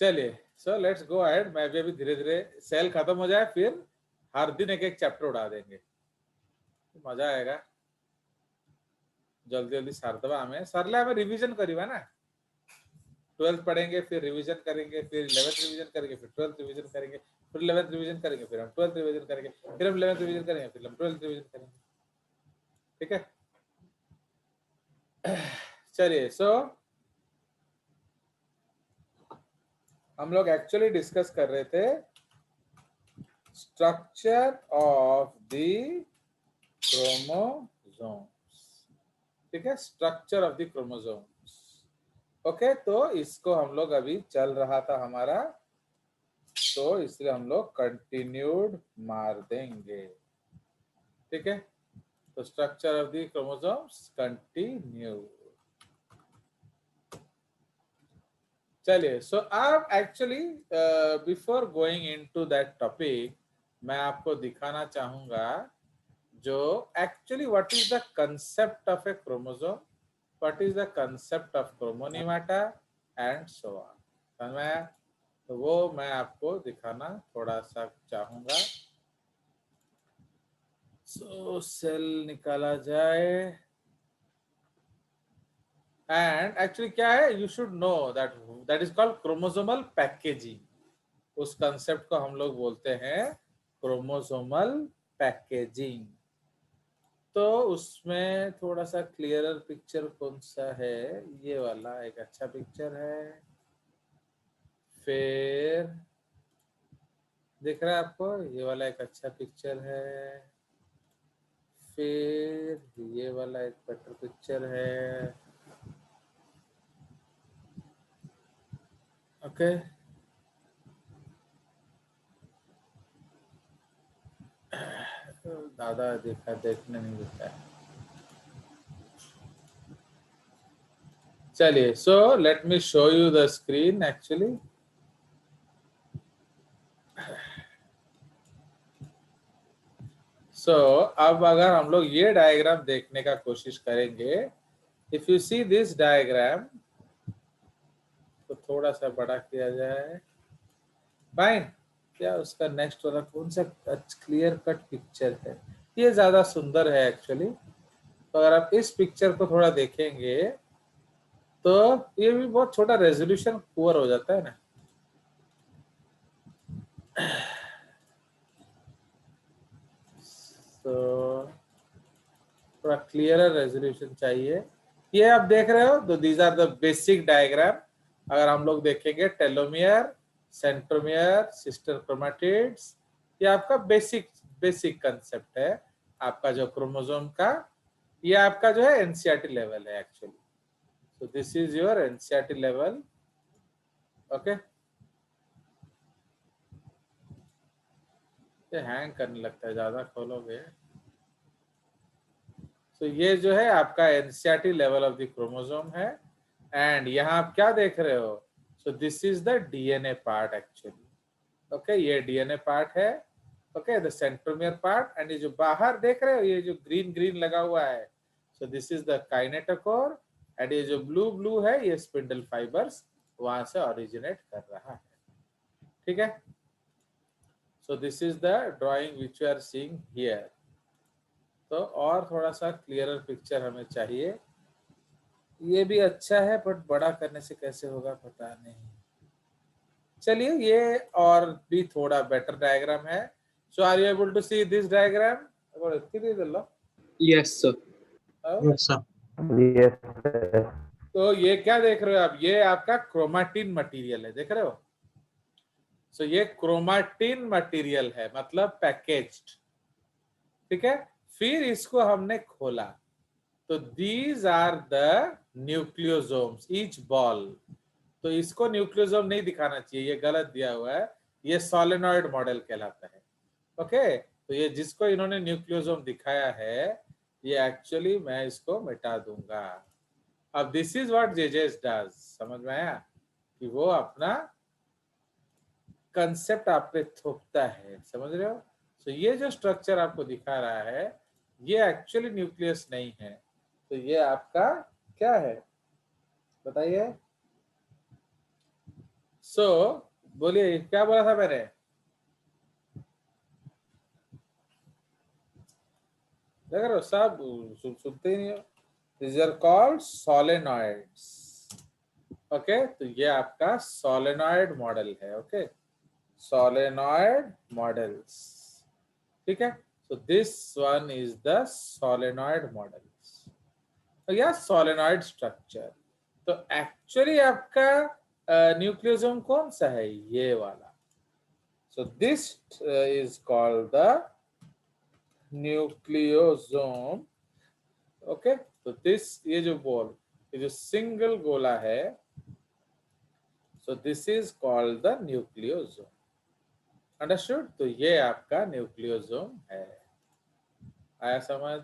चलिए, so let's go ahead. मैं भी अभी धीरे धीरे सेल खत्म हो जाए, फिर हर दिन एक एक चैप्टर उड़ा देंगे, मजा आएगा। जल्दी जल्दी सारदवा हमें सरले हमें रिवीजन करीबा ना। 12th पढ़ेंगे, फिर रिवीजन करेंगे, फिर 11th रिवीजन करेंगे, फिर 12th रिवीजन करेंगे, फिर 11th रिवीजन करेंगे, फिर हम 12th रिवीजन करेंगे, फिर हम 11th रिवीजन करेंगे, फिर हम 12th रिवीजन करेंगे। ठीक है, चलिए। सो हम लोग एक्चुअली डिस्कस कर रहे थे स्ट्रक्चर ऑफ द क्रोमोसोम्स। ठीक है, structure of the chromosomes. Okay, तो इसको हम लोग अभी चल रहा था हमारा, तो इसलिए हम लोग कंटिन्यूड मार देंगे। ठीक है, तो structure of the chromosomes continue. चलिए, सो अब actually before going into that topic, मैं आपको दिखाना चाहूंगा जो actually what is the concept of a chromosome, what is the concept of chromonemata and so on. समझ में आया? तो वो मैं आपको दिखाना थोड़ा सा चाहूंगा। सो सेल निकाला जाए, एंड एक्चुअली क्या है, you should know that that is called chromosomal packaging. उस कंसेप्ट को हम लोग बोलते हैं क्रोमोसोमल पैकेजिंग। तो उसमें थोड़ा सा क्लियरर पिक्चर कौन सा है, ये वाला एक अच्छा पिक्चर है। फिर दिख रहा है आपको, ये वाला एक अच्छा पिक्चर है। फिर ये वाला एक बेटर पिक्चर है। ओके, दादा देखा, देखने नहीं देता है। चलिए, so let me show you the screen actually. So अब अगर हम लोग ये डायग्राम देखने का कोशिश करेंगे, if you see this diagram, तो थोड़ा सा बड़ा किया जाए। फाइन, क्या उसका नेक्स्ट वाला कौन सा क्लियर कट पिक्चर है, ये ज्यादा सुंदर है एक्चुअली। तो अगर आप इस पिक्चर को थोड़ा देखेंगे तो ये भी बहुत छोटा, रेजोल्यूशन पुअर हो जाता है ना। तो थोड़ा क्लियर रेजोल्यूशन चाहिए। ये आप देख रहे हो, तो these are the basic diagram. अगर हम लोग देखेंगे टेलोमियर, सेंट्रोमियर, सिस्टर क्रोमेटिड्स, ये आपका बेसिक कंसेप्ट है आपका जो क्रोमोसोम का। ये आपका जो है एनसीईआरटी लेवल है actually. So this is your NCERT level. Okay, ये हैंग करने लगता है, ज्यादा खोलोगे। तो ये जो है आपका NCERT level of the chromosome है। एंड यहाँ आप क्या देख रहे हो, सो this is the DNA part actually. Okay, ये डीएनए पार्ट है। Okay, the centromere part. And ये जो बाहर देख रहे हो, ये जो ग्रीन ग्रीन लगा हुआ है, so this is the kinetochore. And ये जो ब्लू ब्लू है, ये स्पिंडल फाइबर्स वहां से ओरिजिनेट कर रहा है। ठीक है, so this is the drawing which you are seeing here. तो और थोड़ा सा क्लियरर पिक्चर हमें चाहिए। ये भी अच्छा है, बट बड़ा करने से कैसे होगा पता नहीं। चलिए, ये और भी थोड़ा बेटर डायग्राम है। So are you able to see this diagram? Yes, sir. Yes, sir. Yes, sir. तो ये क्या देख रहे हो आप, ये आपका क्रोमाटिन मटेरियल है, देख रहे हो? सो ये क्रोमाटिन मटेरियल है, मतलब पैकेज्ड। ठीक है, फिर इसको हमने खोला, तो these are the nucleosomes, each ball. तो इसको न्यूक्लियोसोम नहीं दिखाना चाहिए, ये गलत दिया हुआ है, ये सोलेनॉइड मॉडल कहलाता है। ओके, तो ये जिसको इन्होंने न्यूक्लियोसोम दिखाया है, ये एक्चुअली मैं इसको मिटा दूंगा। अब दिस इज व्हाट जेजेस डज, समझ में आया कि वो अपना कंसेप्ट आप पे थोपता है, समझ रहे हो? तो ये जो स्ट्रक्चर आपको दिखा रहा है, ये एक्चुअली न्यूक्लियस नहीं है। तो ये आपका क्या है बताइए? सो बोलिए क्या बोला था मैंने? देख रहे हो सब सुनते ही नहीं हो। These are called solenoids. Okay तो ये आपका सोलेनॉइड मॉडल है। ओके सोलेनॉइड मॉडल्स, ठीक है। So this one is the solenoid models या सोलेनॉइड स्ट्रक्चर। तो एक्चुअली आपका न्यूक्लियोसोम कौन सा है? ये वाला। सो this is called the nucleosome. Okay तो दिस ये जो बॉल, ये जो सिंगल गोला है, so this is called the nucleosome. Understood? तो ये आपका न्यूक्लियोसोम है। आया समझ?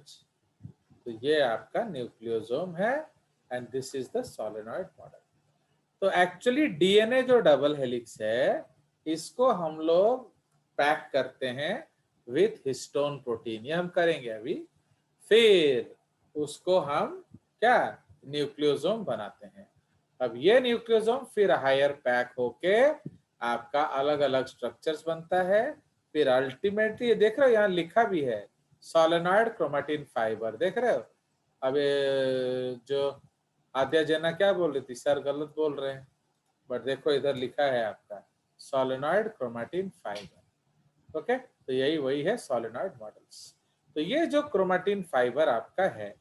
तो ये आपका न्यूक्लियोसोम है and this is the solenoid model. तो एक्चुअली डीएनए जो डबल हेलिक्स है, इसको हम लोग पैक करते हैं विथ हिस्टोन प्रोटीन। ये हम करेंगे अभी। फिर उसको हम क्या न्यूक्लियोसोम बनाते हैं। अब ये न्यूक्लियोसोम फिर हायर पैक होके आपका अलग अलग स्ट्रक्चर्स बनता है। फिर अल्टीमेटली देख रहे हो यहाँ लिखा भी है सोलेनॉइड क्रोमेटिन फाइबर। देख रहे हो? अब जो आद्या जना क्या बोल रही थी, सर गलत बोल रहे हैं, बट देखो इधर लिखा है आपका सोलेनॉइड क्रोमेटिन फाइबर। ओके तो यही वही है सोलेनॉइड मॉडल्स। तो ये जो क्रोमेटिन फाइबर आपका है,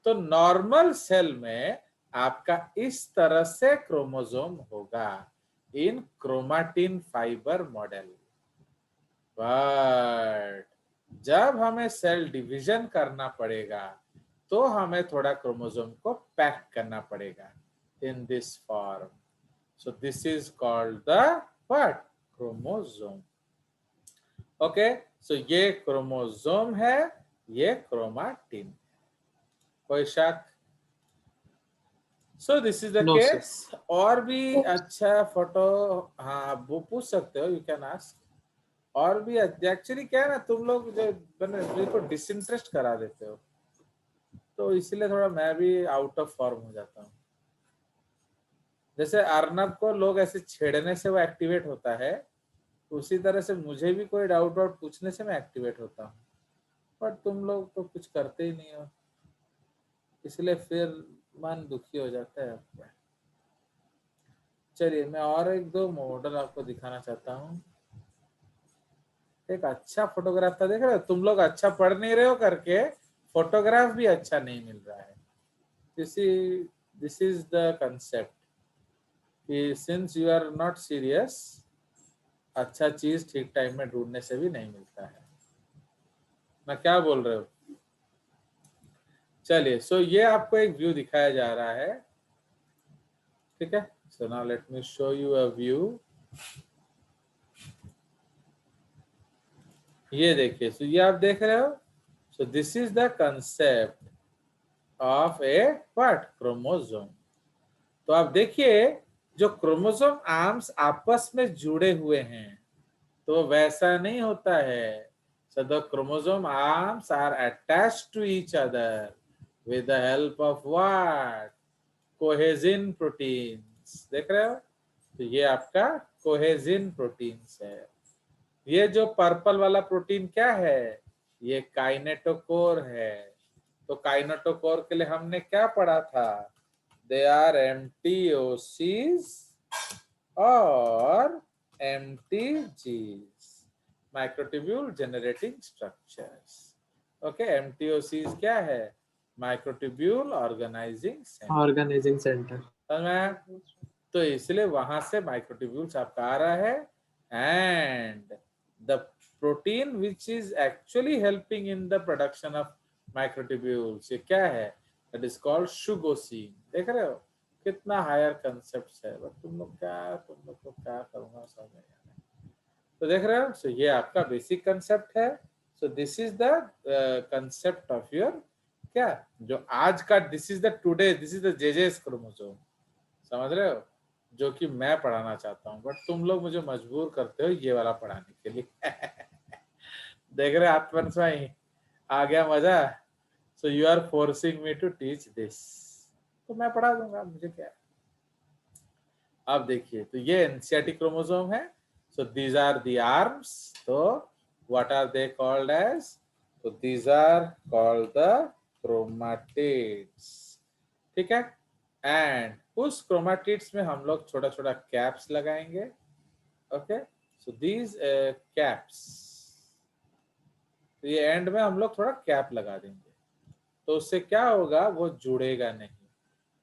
तो नॉर्मल सेल में आपका इस तरह से क्रोमोसोम होगा इन क्रोमेटिन फाइबर मॉडल। बट जब हमें सेल डिवीजन करना पड़ेगा तो हमें थोड़ा क्रोमोसोम को पैक करना पड़ेगा in this form. So this is called the what? Chromosome. Okay so ये क्रोमोसोम है, ये क्रोमाटिन। कोई शक? So this is the no sir. Case. और भी अच्छा फोटो, हाँ वो पूछ सकते हो, यू कैन आस्क। और भी एक्चुअली क्या है ना, तुम लोग जो बिल्कुल को डिसइंटरेस्ट करा देते हो, तो इसलिए थोड़ा मैं भी आउट ऑफ फॉर्म हो जाता हूँ। जैसे अर्नब को लोग ऐसे छेड़ने से वो एक्टिवेट होता है, उसी तरह से मुझे भी कोई डाउट वाउट पूछने से मैं एक्टिवेट होता हूँ। बट तुम लोग तो कुछ करते ही नहीं हो, इसलिए फिर मन दुखी हो जाता है आपका। चलिए मैं और एक दो मॉडल आपको दिखाना चाहता हूँ। एक अच्छा फोटोग्राफ था, देख रहे हो? तुम लोग अच्छा पढ़ नहीं रहे हो करके फोटोग्राफ भी अच्छा नहीं मिल रहा है। दिस इज द कंसेप्ट कि since you are not serious, अच्छा चीज ठीक टाइम में ढूंढने से भी नहीं मिलता है ना। क्या बोल रहे हो? चलिए सो ये आपको एक व्यू दिखाया जा रहा है, ठीक है। So now let me show you a view. ये देखिए, सो ये आप देख रहे हो। सो this is the concept of A what? Chromosome. तो आप देखिए जो क्रोमोसोम आर्म्स आपस में जुड़े हुए हैं, तो वैसा नहीं होता है। So the chromosome arms are attached to each other with the help of what? Cohesin proteins। देख रहे हो? तो ये आपका कोहेजिन प्रोटीन्स है। ये जो पर्पल वाला प्रोटीन क्या है? ये काइनेटोकोर है। तो काइनेटोकोर के लिए हमने क्या पढ़ा था? दे आर एमटीओसीज और MTGs, microtubule generating structures. Okay MTOCs क्या है? Microtubule organizing centre. तो इसलिए वहां से माइक्रोट्यूब्यूल्स आपका आ रहा है and the protein which is actually helping in the production of microtubules, ये क्या है? That is called shugoshin. देख रहे हो कितना हायर कंसेप्ट है, बट तुम लोग को क्या करूंगा समझ में नहीं आ रहा। तो देख रहे हो, सो ये आपका बेसिक कंसेप्ट है। So this is the concept of your क्या जो आज का, this is the today, this is the जेजेस क्रोमोसोम। समझ रहे हो? जो कि मैं पढ़ाना चाहता हूँ, बट तुम लोग मुझे मजबूर करते हो ये वाला पढ़ाने के लिए। देख रहे आत्मन स्वाई आ गया मजा। So you are forcing me to teach this, तो मैं पढ़ा दूंगा, मुझे क्या है। अब देखिए, तो ये एनसीईआरटी क्रोमोसोम है. So these are the arms. तो what are they called as? तो these are called the chromatids. ठीक है. एंड उस क्रोमाटिड्स में हम लोग छोटा छोटा कैप्स लगाएंगे. ओके. सो दीज कैप्स, तो ये एंड में हम लोग थोड़ा कैप लगा देंगे. तो उससे क्या होगा, वो जुड़ेगा नहीं.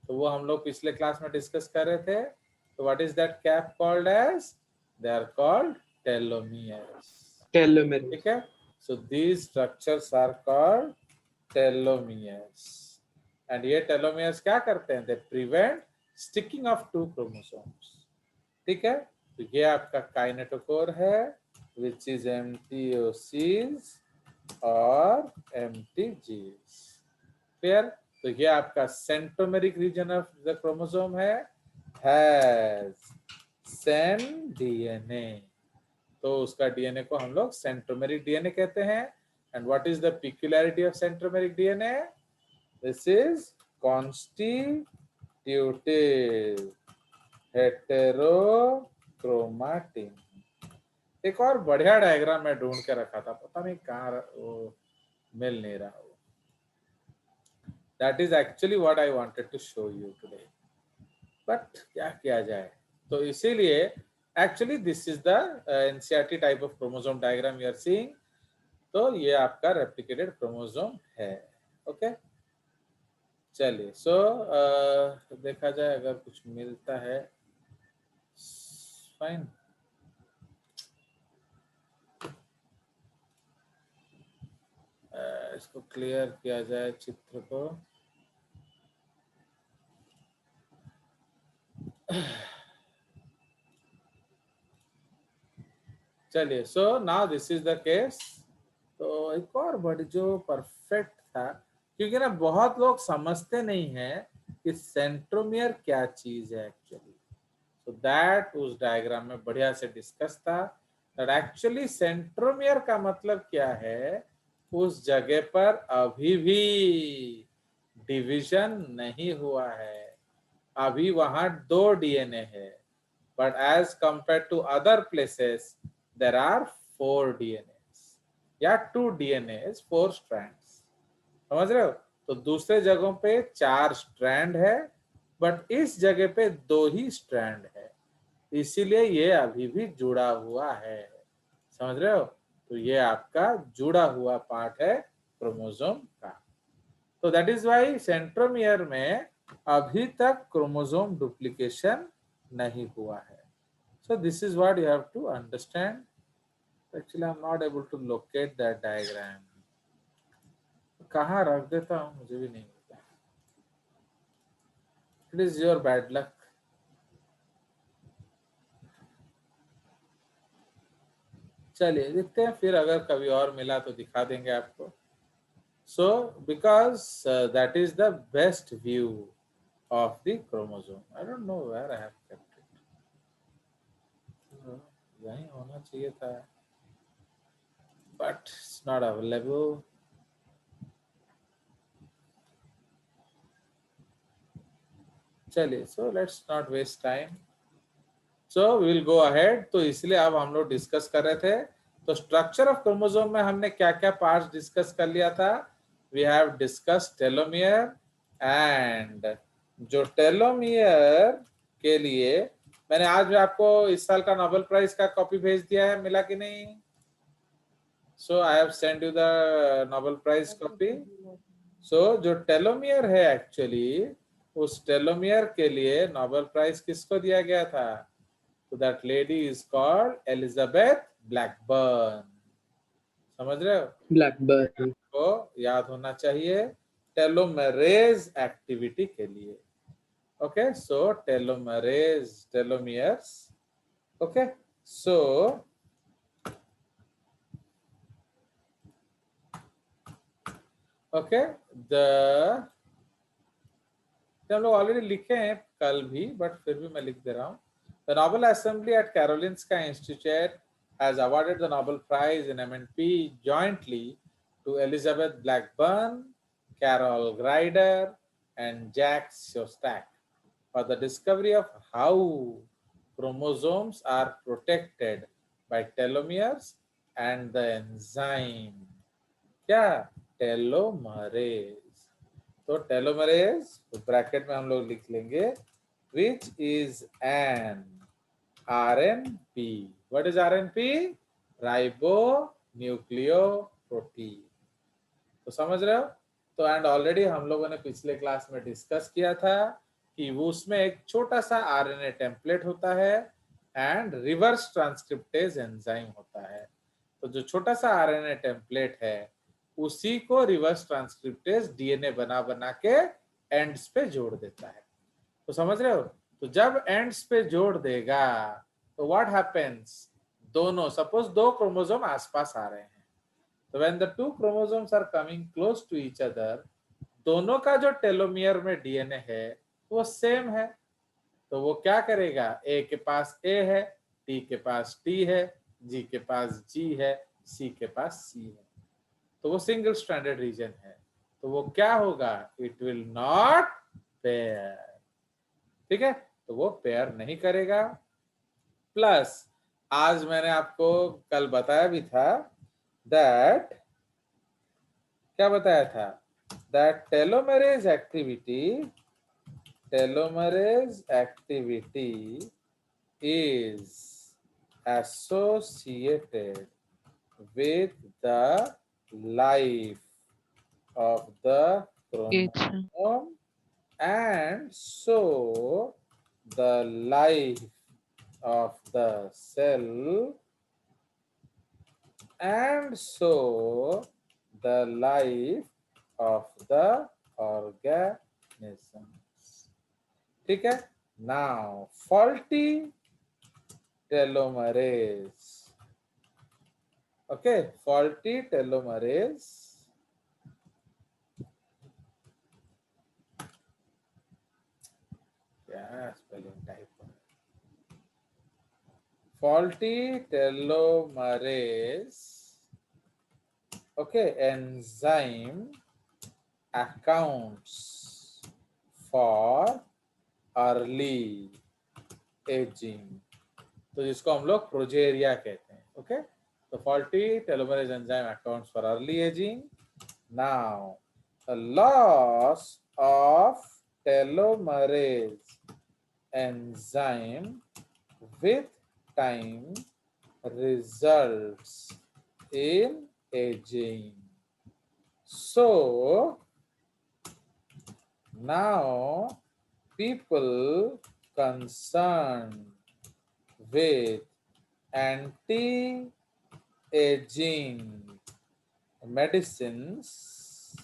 तो वो हम लोग पिछले क्लास में डिस्कस कर रहे थे. तो what is that cap called edge? They are called telomeres. Telomere. ठीक है. So these structures are called telomeres. And ये टेलोमियर्स क्या करते हैं? They prevent sticking of two chromosomes. ठीक है. तो ये आपका काइनेटोकोर है, विच इज एमटीओसीज और एमटीजीज. क्लियर. तो ये आपका centromeric reason of the chromosome है, हैज सेन डीएनए. तो उसका डीएनए को हम लोग सेंट्रोमेरिक डीएनए कहते हैं. And what is the peculiarity of centromeric DNA? This is constitutive heterochromatin. एक और बढ़िया डायग्राम मैं ढूंढ के रखा था, पता नहीं कहाँ वो मिल नहीं रहा. That is actually what I wanted to show you today. But क्या किया जाए. तो इसीलिए actually this is the NCERT type of chromosome diagram you are seeing. तो ये आपका replicated chromosome है. ओके. चलिए. सो देखा जाए अगर कुछ मिलता है. फाइन. इसको क्लियर किया जाए चित्र को. चलिए. So now this is the case. तो एक और बड़ी जो परफेक्ट था, क्योंकि ना बहुत लोग समझते नहीं है कि सेंट्रोमियर क्या चीज है एक्चुअली. सो दैट उस डायग्राम में बढ़िया से डिस्कस था. दैट एक्चुअली सेंट्रोमियर का मतलब क्या है, उस जगह पर अभी भी डिवीजन नहीं हुआ है. अभी वहां 2 डीएनए है. But as compared to other places there are 4 DNA या 2 डीएनए 4 स्ट्रैंड्स. समझ रहे हो. तो दूसरे जगहों पे 4 स्ट्रैंड है, बट इस जगह पे 2 ही स्ट्रैंड है. इसीलिए ये अभी भी जुड़ा हुआ है. समझ रहे हो. तो ये आपका जुड़ा हुआ पार्ट है क्रोमोसोम का. तो दैट इज व्हाई सेंट्रोमियर में अभी तक क्रोमोसोम डुप्लीकेशन नहीं हुआ है. So this is what you have to understand. Actually, I'm not able to locate that diagram. कहाँ रख देता हूँ मुझे भी नहीं पता. It is your bad luck. चलिए देखते हैं, फिर अगर कभी और मिला तो दिखा देंगे आपको. So because that is the best view of the chromosome. I don't know where I have kept it. यहीं होना चाहिए था, but it's not available. चलिए. So let's not waste time. So we will go ahead. तो इसलिए अब हम लोग डिस्कस कर रहे थे. तो स्ट्रक्चर ऑफ क्रोमोसोम में हमने क्या क्या पार्ट्स डिस्कस कर लिया था. We have discuss telomere. And जो टेलोमियर के लिए मैंने आज आपको इस साल का नोबेल प्राइज का कॉपी भेज दिया है, मिला कि नहीं? So I have send you the Nobel prize copy. So जो टेलोमियर है एक्चुअली, उस टेलोमियर के लिए नोबेल प्राइज किसको दिया गया था? तो that lady is called Elizabeth Blackburn. समझ रहे हो. ब्लैकबर्न को याद होना चाहिए टेलोमेरेज एक्टिविटी के लिए. Okay. So telomeres, telomeres. Okay. So okay. The हम लोग ऑलरेडी लिखे हैं कल भी, बट फिर भी मैं लिख दे रहा हूँ. The Nobel Assembly at Karolinska Institute has awarded the Nobel Prize in MNP jointly to Elizabeth Blackburn, Carol Greider, and Jack Szostak for the discovery of how chromosomes are protected by telomeres and the enzyme. क्या? Telomerase. तो telomerase bracket में हम लोग लिख लेंगे which is an RNP. What is RNP? Ribonucleoprotein. तो समझ रहे हो? तो एंड ऑलरेडी हम लोगों ने पिछले क्लास में डिस्कस किया था कि वो उसमें एक छोटा सा आरएनए टेम्पलेट होता है एंड रिवर्स ट्रांसक्रिप्टेज एंजाइम होता है. तो जो छोटा सा आरएनए टेम्पलेट है उसी को रिवर्स ट्रांसक्रिप्टेज डीएनए बना बना के एंड्स पे जोड़ देता है. तो समझ रहे हो? तो जब एंड्स पे जोड़ देगा तो व्हाट हैपेंस? दोनों, सपोज दो क्रोमोसोम आसपास आ रहे हैं, तो when the two chromosomes are coming close to each other, दोनों का जो टेलोमियर में डीएनए है वो सेम है. तो वो क्या करेगा? ए के पास ए है, टी के पास टी है, जी के पास जी है, सी के पास सी है. तो वो सिंगल स्ट्रैंडेड रीजन है. तो वो क्या होगा? It will not pair. ठीक है? तो वो पेयर नहीं करेगा. प्लस आज मैंने आपको कल बताया भी था दैट, क्या बताया था? That telomerase activity is associated with the life of the chromosome, and so the life of the cell, and so the life of the organisms. ठीक है? Now faulty telomerase. Okay, faulty telomerase क्या spelling type? Faulty telomerase, okay, enzyme accounts for early aging. तो जिसको हम लोग progeria कहते हैं. Okay, तो faulty telomerase enzyme accounts for early aging. Now the loss of telomerase enzyme with time results in aging. So now people concerned with anti-aging medicines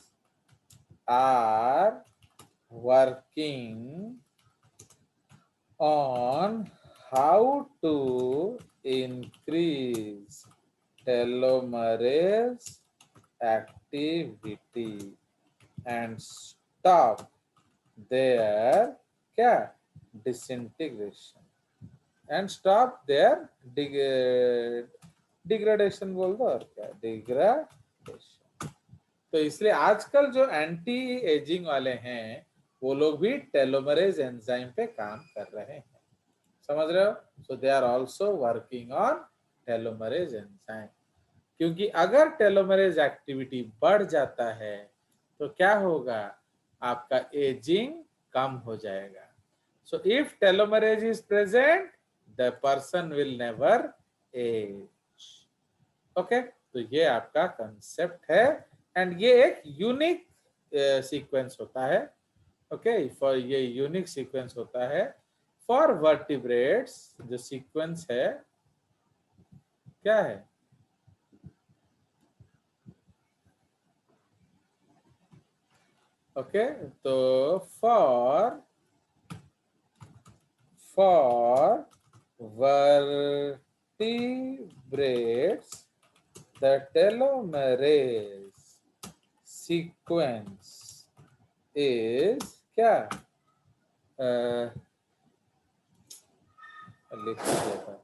are working on how to increase telomerase activity and stop their क्या? Disintegration and stop their degradation बोल दो और क्या? Degradation. तो इसलिए आजकल जो anti ageing वाले हैं वो लोग भी टेलोमरेज एंजाइम पे काम कर रहे हैं. समझ रहे हो? So they are also working on telomerase enzyme. क्योंकि अगर टेलोमरेज एक्टिविटी बढ़ जाता है तो क्या होगा? आपका एजिंग कम हो जाएगा. So if telomerase is present the person will never age. Okay, तो ये आपका कंसेप्ट है एंड ये एक यूनिक सीक्वेंस होता है. ओके, फॉर ये यूनिक सीक्वेंस होता है फॉर वर्टिब्रेट्स. जो सीक्वेंस है क्या है? ओके, तो for vertebrates the telomerase sequence is क्या? लिख दिया था.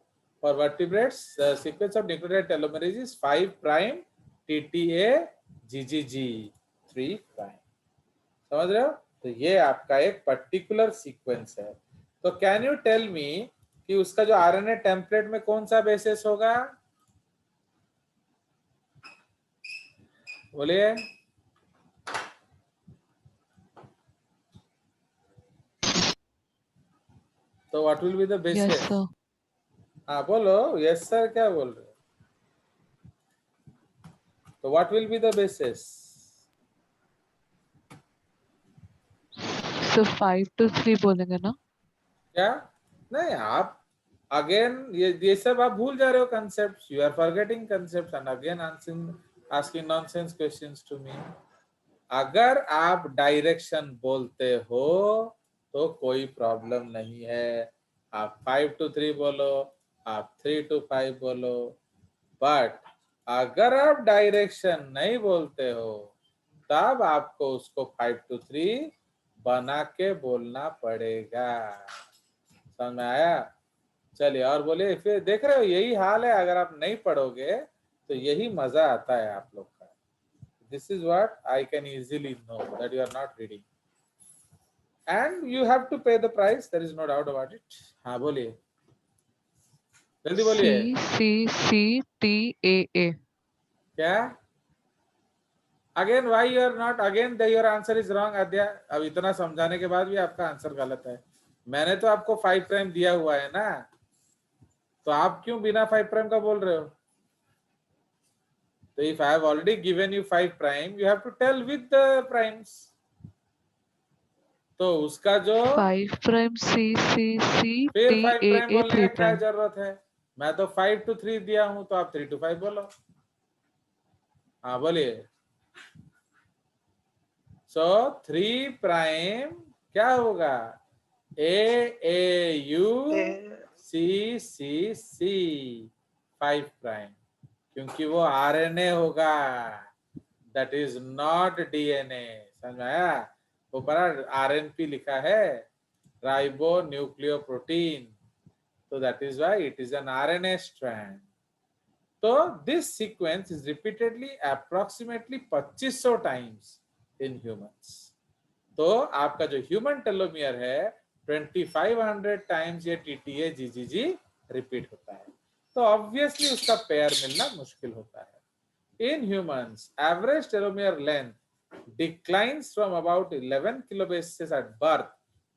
For vertebrates the sequence of nucleotide telomerase is 5 prime TTA GGG 3 prime. समझ रहे हो? तो ये आपका एक पर्टिकुलर सीक्वेंस है. तो कैन यू टेल मी कि उसका जो आरएनए टेम्पलेट में कौन सा बेसिस होगा, बोलिए। तो what will be the Yes, basis? sir. हाँ बोलो, यस सर क्या बोल रहे हो? तो what will be the basis? So 5 to 3 बोलेंगे ना? क्या नहीं, आप अगेन ये सब आप भूल जा रहे हो concept, you are forgetting concept and again asking nonsense questions to me. अगर आप डायरेक्शन बोलते हो तो कोई प्रॉब्लम नहीं है, आप 5 to 3 बोलो, आप 3 to 5 बोलो, बट अगर आप डायरेक्शन नहीं बोलते हो तब आपको उसको 5 to 3 बना के बोलना पड़ेगा। समझ में आया? चलिए और बोलिए। फिर देख रहे हो यही हाल है, अगर आप नहीं पढ़ोगे तो यही मजा आता है आप लोग का। This is what I can easily know that you are not reading and you have to pay the price, there is no doubt about it. हाँ बोलिए, जल्दी बोलिए। CCCTAA. क्या? Again why you are not, again your answer is wrong Adya. अब इतना समझाने के बाद भी आपका आंसर गलत है। मैंने तो आपको 5 प्राइम दिया हुआ है ना, तो आप क्यों बिना 5 प्राइम का बोल रहे हो? तो if I have already given you 5 prime, you have to tell with the primes. तो उसका जो 5 prime फिर 5 प्राइम CCCTAA बोलने का 3 क्या prime. जरूरत है? मैं तो 5 to 3 दिया हूं, तो आप 3 to 5 बोलो। हाँ बोलिए। सो 3 प्राइम क्या होगा? AAUCCC 5 प्राइम, क्योंकि वो आरएनए होगा, दैट इज नॉट डीएनए। समझ में आया? ऊपर आरएनपी लिखा है, राइबो न्यूक्लियोप्रोटीन, तो that is why it is an RNA strand. तो this sequence is repeatedly approximately 2500 times in humans. तो आपका जो ह्यूमन टेलोमियर है 2500 टाइम्स ये टीटीए जीजीजी रिपीट होता है, तो ऑब्वियसली उसका पेयर मिलना मुश्किल होता है। In humans average telomere length declines from about 11 kilobases at birth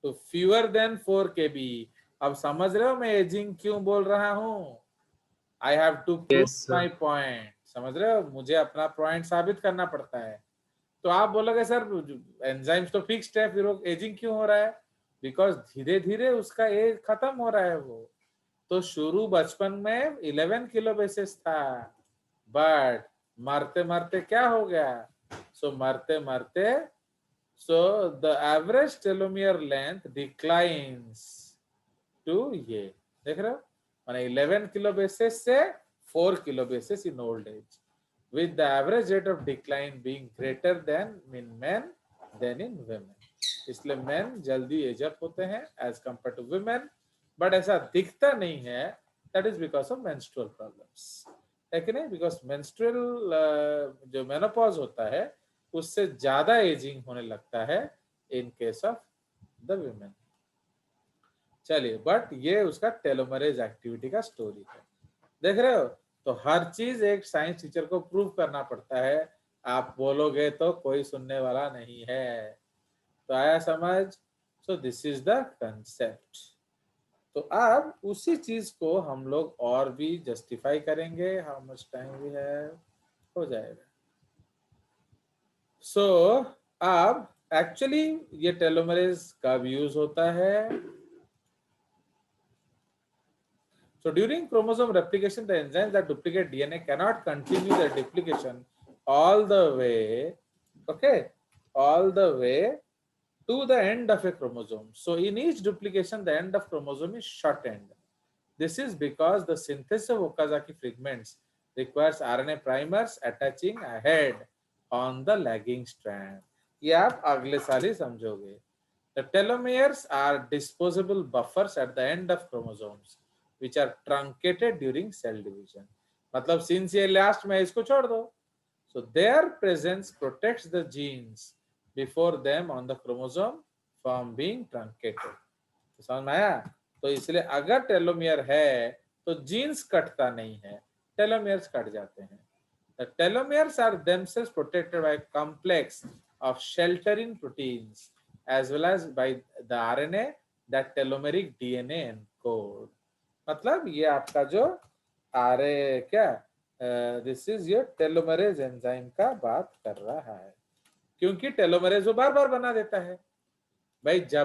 to fewer than 4 kb। अब समझ रहे हो मैं एजिंग क्यों बोल रहा हूं? I have to prove Yes, sir. My point. समझ रहे हो, मुझे अपना पॉइंट साबित करना पड़ता है। तो आप बोलोगे सर एंजाइम्स तो फिक्स्ड है, फिर एजिंग क्यों हो रहा है? बिकॉज धीरे धीरे उसका एज खत्म हो रहा है। वो तो शुरू बचपन में 11 किलो बेसिस था, बट मरते मरते क्या हो गया? सो मरते मरते so the average telomere length declines to ये, देख रहे हो, माने 11 किलो बेसिस से 4 kilo basis in old age, with the average rate of decline being greater than in men than in women। इसलिए men जल्दी एज अप होते हैं as compared to women, but ऐसा दिखता नहीं है, that is because of menstrual problems, है कि नहीं? Because menstrual जो menopause होता है उससे ज्यादा एजिंग होने लगता है in case of the women। चलिए, बट ये उसका टेलोमरेज एक्टिविटी का स्टोरी है, देख रहे हो? तो हर चीज एक साइंस टीचर को प्रूव करना पड़ता है, आप बोलोगे तो कोई सुनने वाला नहीं है। तो आया समझ? सो दिस इज द कंसेप्ट। तो अब उसी चीज को हम लोग और भी जस्टिफाई करेंगे। How much time we have? हो जाएगा। सो अब एक्चुअली ये टेलोमरेज कब यूज होता है? So during chromosome replication, the enzymes that duplicate DNA cannot continue their duplication all the way, okay, all the way to the end of a chromosome. So in each duplication, the end of chromosome is shortened. This is because the synthesis of Okazaki fragments requires RNA primers attaching ahead on the lagging strand। ये आप अगले साल ही समझोगे। The telomeres are disposable buffers at the end of chromosomes which are truncated during cell division। मतलब since ये last में इसको छोड़ दो, so their presence protects the genes before them on the chromosome from being truncated। तो समझ में आया? तो इसलिए अगर टेलोमियर है तो जीन्स कटता नहीं है, टेलोमियर्स कट जाते हैं। The telomeres are themselves protected by a complex of sheltering proteins as well as by the RNA that telomeric DNA encode। मतलब ये आपका जो this is your telomerase enzyme का बात कर रहा है, क्योंकि टेलोमरेज वो बार बार बना देता है भाई। जब